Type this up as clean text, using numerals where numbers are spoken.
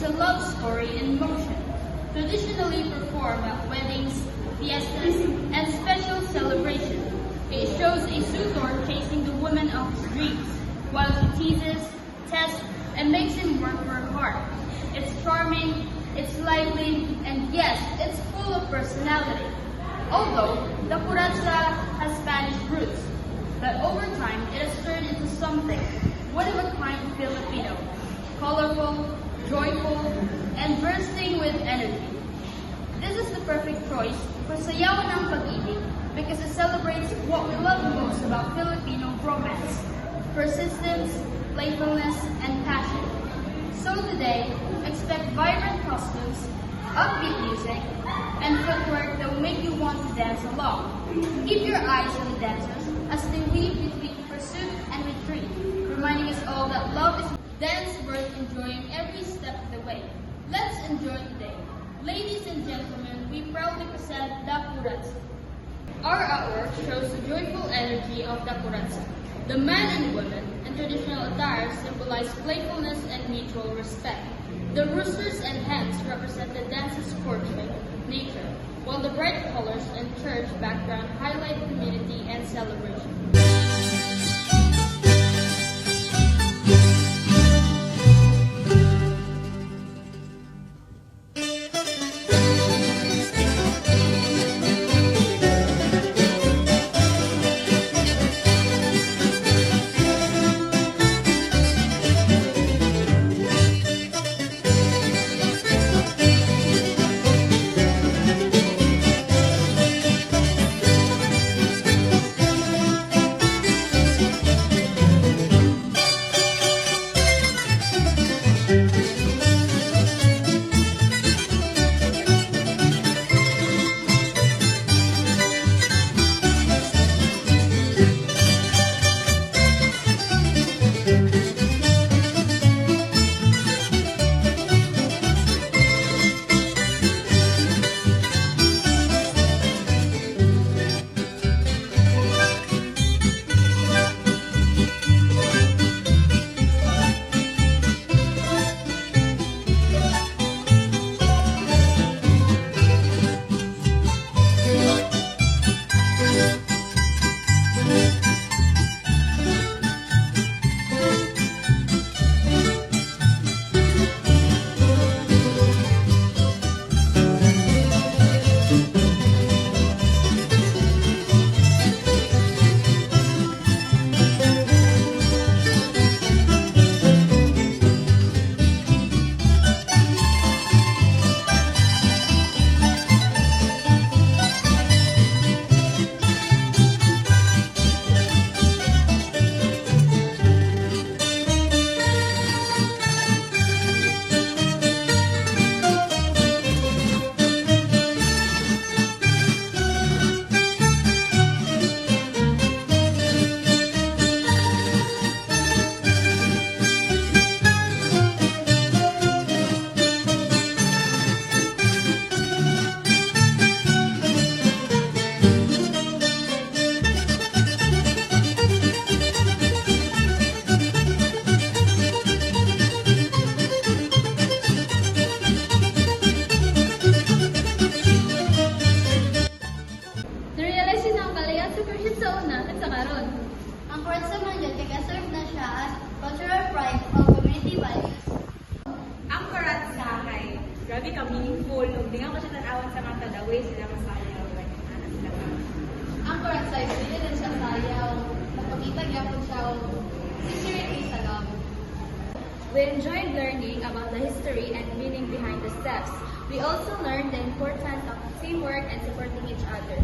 a love story in motion, traditionally performed at weddings, fiestas, and special celebrations. It shows a suitor chasing the woman of his dreams, while he teases, tests, and makes him work for her heart. It's charming, it's lively, and yes, it's full of personality. Although the curatsa has Spanish roots, but over time it has turned into something one-of-a-kind Filipino, colorful, joyful, and bursting with energy. This is the perfect choice for Sayaw ng Pag-ibig because it celebrates what we love most about Filipino romance: persistence, playfulness, and passion. So today, expect vibrant costumes, upbeat music, and footwork that will make you want to dance along. Keep your eyes on the dancers as they weave between pursuit and retreat, reminding us all that love is dance worth enjoying every step of the way. Let's enjoy today. Ladies and gentlemen, we proudly present the Curatsa. Our artwork shows the joyful energy of the Curatsa. The man and woman and traditional attire symbolize playfulness and mutual respect. The roosters and hens represent the dance's courtship, nature, while the bright colors and church background highlight community and celebration. Ang Curatsa man yun, kaya-serve na siya as cultural pride of community values. Ang Curatsa kay grabe ka meaningful ug di nga ko siya tan-awan sa mga tadaway sila masayaw like ana sila ka. Ang Curatsa is really din siya sayaw, magpakita gyapon siya og sincerity sa love. We enjoyed learning about the history and meaning behind the steps. We also learned the importance of teamwork and supporting each other.